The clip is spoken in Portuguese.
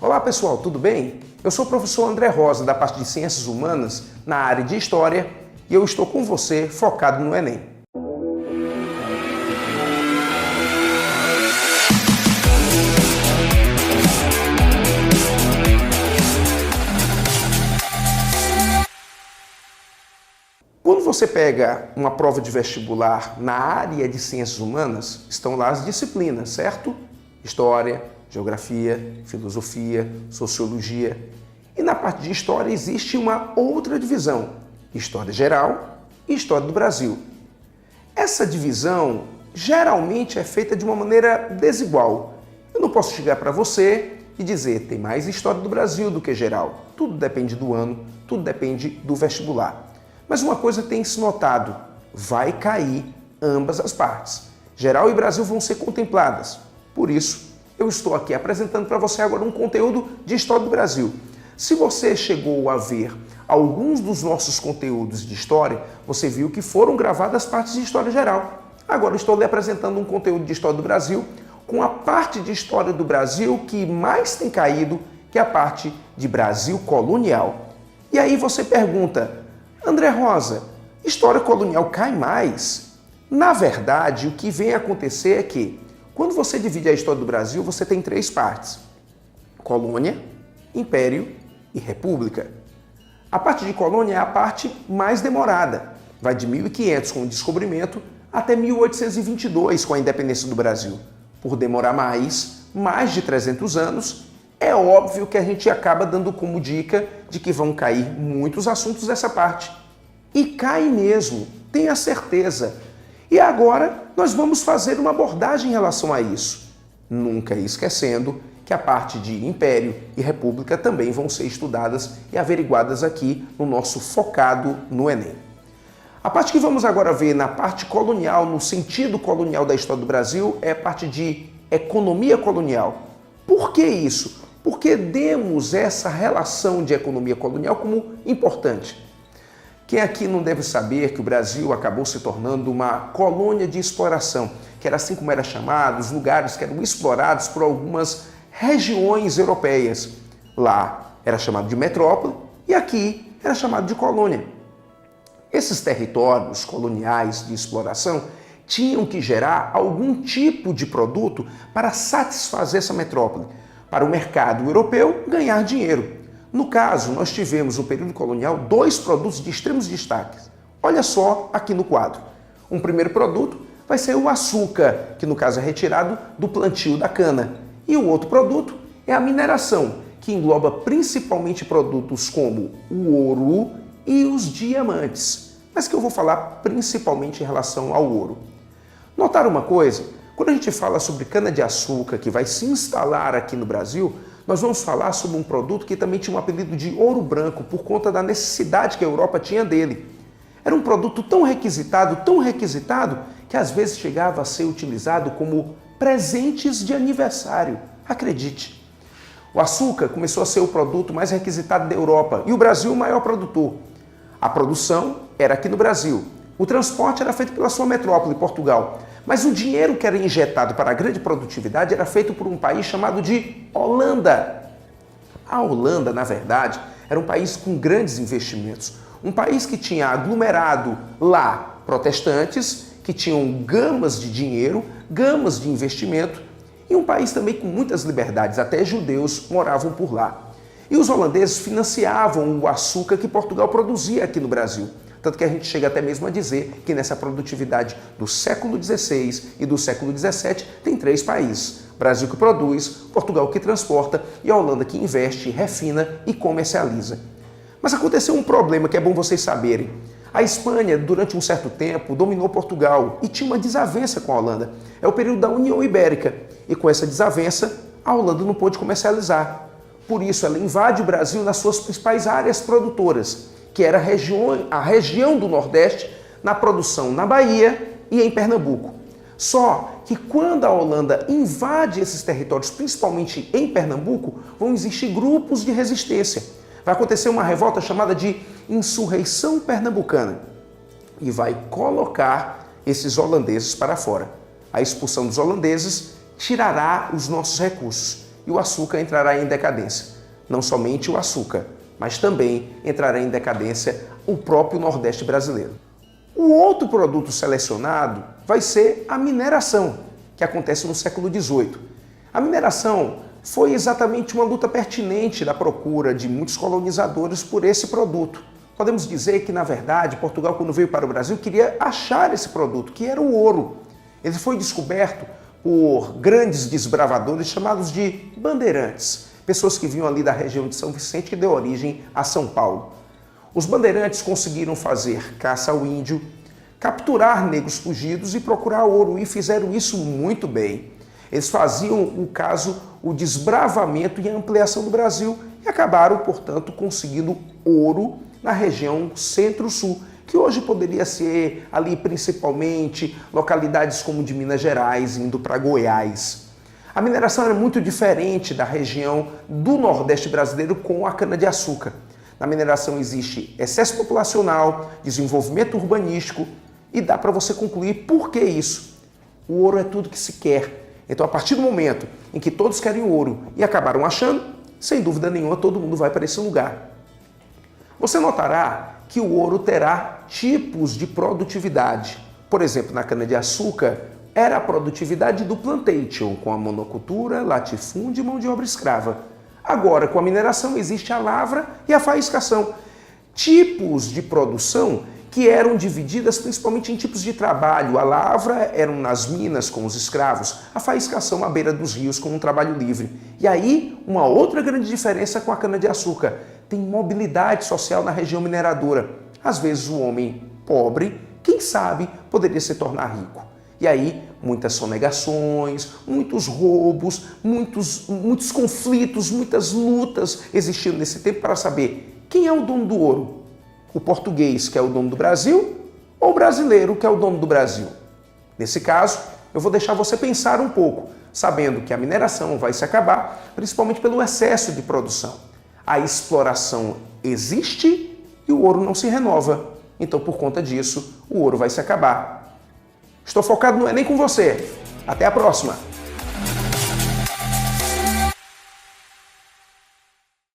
Olá pessoal, tudo bem? Eu sou o professor André Rosa, da parte de Ciências Humanas, na área de História, e eu estou com você focado no Enem. Quando você pega uma prova de vestibular na área de Ciências Humanas, estão lá as disciplinas, certo? História, Geografia, Filosofia, Sociologia. E na parte de História existe uma outra divisão, História Geral e História do Brasil. Essa divisão geralmente é feita de uma maneira desigual. Eu não posso chegar para você e dizer tem mais História do Brasil do que Geral. Tudo depende do ano, tudo depende do vestibular. Mas uma coisa tem se notado, vai cair ambas as partes. Geral e Brasil vão ser contempladas. Por isso, eu estou aqui apresentando para você agora um conteúdo de História do Brasil. Se você chegou a ver alguns dos nossos conteúdos de História, você viu que foram gravadas partes de História Geral. Agora estou lhe apresentando um conteúdo de História do Brasil com a parte de História do Brasil que mais tem caído, que é a parte de Brasil colonial. E aí você pergunta, André Rosa, História colonial cai mais? Na verdade, o que vem acontecer é que, quando você divide a História do Brasil, você tem três partes: Colônia, Império e República. A parte de Colônia é a parte mais demorada. Vai de 1500 com o descobrimento até 1822 com a independência do Brasil. Por demorar mais de 300 anos, é óbvio que a gente acaba dando como dica de que vão cair muitos assuntos dessa parte. E cai mesmo, tenha certeza. E agora nós vamos fazer uma abordagem em relação a isso. Nunca esquecendo que a parte de Império e República também vão ser estudadas e averiguadas aqui no nosso focado no Enem. A parte que vamos agora ver na parte colonial, no sentido colonial da história do Brasil, é a parte de economia colonial. Por que isso? Porque demos essa relação de economia colonial como importante. Quem aqui não deve saber que o Brasil acabou se tornando uma colônia de exploração, que era assim como era chamado, os lugares que eram explorados por algumas regiões europeias. Lá era chamado de metrópole e aqui era chamado de colônia. Esses territórios coloniais de exploração tinham que gerar algum tipo de produto para satisfazer essa metrópole, para o mercado europeu ganhar dinheiro. No caso, nós tivemos no período colonial dois produtos de extremos destaques. Olha só aqui no quadro. Um primeiro produto vai ser o açúcar, que no caso é retirado do plantio da cana. E o outro produto é a mineração, que engloba principalmente produtos como o ouro e os diamantes, mas que eu vou falar principalmente em relação ao ouro. Notaram uma coisa? Quando a gente fala sobre cana-de-açúcar que vai se instalar aqui no Brasil, nós vamos falar sobre um produto que também tinha um apelido de ouro branco por conta da necessidade que a Europa tinha dele. Era um produto tão requisitado, que às vezes chegava a ser utilizado como presentes de aniversário. Acredite. O açúcar começou a ser o produto mais requisitado da Europa e o Brasil o maior produtor. A produção era aqui no Brasil. O transporte era feito pela sua metrópole, Portugal. Mas o dinheiro que era injetado para a grande produtividade era feito por um país chamado de Holanda. A Holanda, na verdade, era um país com grandes investimentos. Um país que tinha aglomerado lá protestantes, que tinham gamas de dinheiro, gamas de investimento, e um país também com muitas liberdades, até judeus moravam por lá. E os holandeses financiavam o açúcar que Portugal produzia aqui no Brasil. Tanto que a gente chega até mesmo a dizer que nessa produtividade do século XVI e do século XVII tem três países. Brasil que produz, Portugal que transporta e a Holanda que investe, refina e comercializa. Mas aconteceu um problema que é bom vocês saberem. A Espanha, durante um certo tempo, dominou Portugal e tinha uma desavença com a Holanda. É o período da União Ibérica. E com essa desavença, a Holanda não pôde comercializar. Por isso, ela invade o Brasil nas suas principais áreas produtoras, que era a região do Nordeste, na produção na Bahia e em Pernambuco. Só que quando a Holanda invade esses territórios, principalmente em Pernambuco, vão existir grupos de resistência. Vai acontecer uma revolta chamada de Insurreição Pernambucana e vai colocar esses holandeses para fora. A expulsão dos holandeses tirará os nossos recursos. e o açúcar entrará em decadência. Não somente o açúcar, mas também entrará em decadência o próprio Nordeste brasileiro. O outro produto selecionado vai ser a mineração, que acontece no século XVIII. A mineração foi exatamente uma luta pertinente da procura de muitos colonizadores por esse produto. Podemos dizer que, na verdade, Portugal, quando veio para o Brasil, queria achar esse produto, que era o ouro. Ele foi descoberto por grandes desbravadores chamados de bandeirantes, pessoas que vinham ali da região de São Vicente, que deu origem a São Paulo. Os bandeirantes conseguiram fazer caça ao índio, capturar negros fugidos e procurar ouro, e fizeram isso muito bem. Eles faziam, o desbravamento e a ampliação do Brasil e acabaram, portanto, conseguindo ouro na região centro-sul, que hoje poderia ser ali principalmente localidades como de Minas Gerais, indo para Goiás. A mineração era muito diferente da região do Nordeste brasileiro com a cana-de-açúcar. Na mineração existe excesso populacional, desenvolvimento urbanístico e dá para você concluir por que isso. O ouro é tudo que se quer. Então, a partir do momento em que todos querem ouro e acabaram achando, sem dúvida nenhuma, todo mundo vai para esse lugar. Você notará que o ouro terá tipos de produtividade. Por exemplo, na cana-de-açúcar, era a produtividade do plantation, com a monocultura, latifúndio e mão de obra escrava. Agora, com a mineração, existe a lavra e a faiscação. Tipos de produção que eram divididas principalmente em tipos de trabalho. A lavra eram nas minas com os escravos, a faiscação à beira dos rios com um trabalho livre. E aí, uma outra grande diferença com a cana-de-açúcar. Tem mobilidade social na região mineradora. Às vezes o homem pobre, quem sabe, poderia se tornar rico. E aí, muitas sonegações, muitos roubos, muitos conflitos, muitas lutas existiram nesse tempo para saber quem é o dono do ouro. O português, que é o dono do Brasil, ou o brasileiro, que é o dono do Brasil? Nesse caso, eu vou deixar você pensar um pouco, sabendo que a mineração vai se acabar, principalmente pelo excesso de produção. A exploração existe e o ouro não se renova. Então, por conta disso, o ouro vai se acabar. Estou focado não é nem com você. Até a próxima!